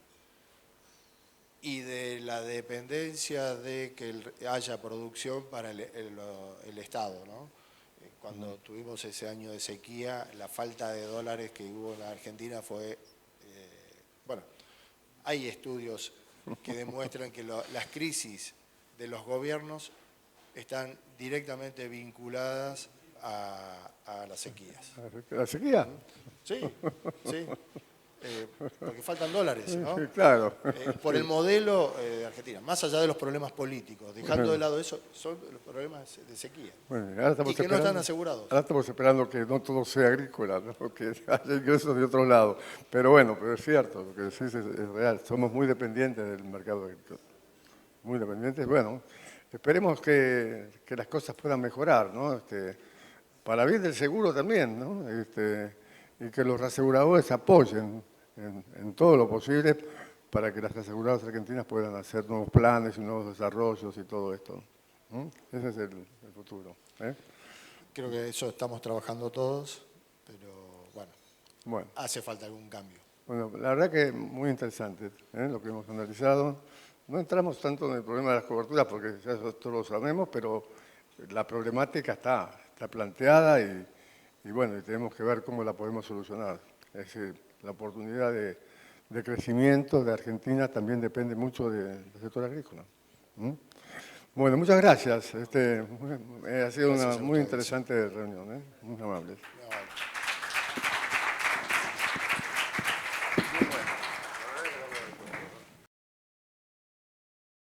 y de la dependencia de que haya producción para el Estado, ¿no? Cuando tuvimos ese año de sequía, la falta de dólares que hubo en la Argentina fue... bueno, hay estudios que demuestran que las crisis de los gobiernos están directamente vinculadas a las sequías. ¿La sequía? Sí, sí. porque faltan dólares, ¿no? Claro. Por el modelo de Argentina, más allá de los problemas políticos, dejando de lado eso, son los problemas de sequía. Bueno, ahora estamos Y que no están asegurados. Ahora estamos esperando que no todo sea agrícola, ¿no? Que haya ingresos de otro lado. Pero bueno, pero es cierto, lo que decís es real. Somos muy dependientes del mercado agrícola. Muy dependientes. Bueno, esperemos que las cosas puedan mejorar, ¿no? Para bien del seguro también, ¿no? Y que los aseguradores apoyen en todo lo posible para que las aseguradoras argentinas puedan hacer nuevos planes y nuevos desarrollos y todo esto. Ese es el futuro. Creo que eso estamos trabajando todos, pero bueno, hace falta algún cambio. Bueno, la verdad que muy interesante lo que hemos analizado. No entramos tanto en el problema de las coberturas porque ya todos lo sabemos, pero la problemática está planteada y bueno, y tenemos que ver cómo la podemos solucionar. Es decir, la oportunidad de crecimiento de Argentina también depende mucho del sector agrícola. Bueno, muchas gracias. Ha sido una muy interesante reunión, muy amable.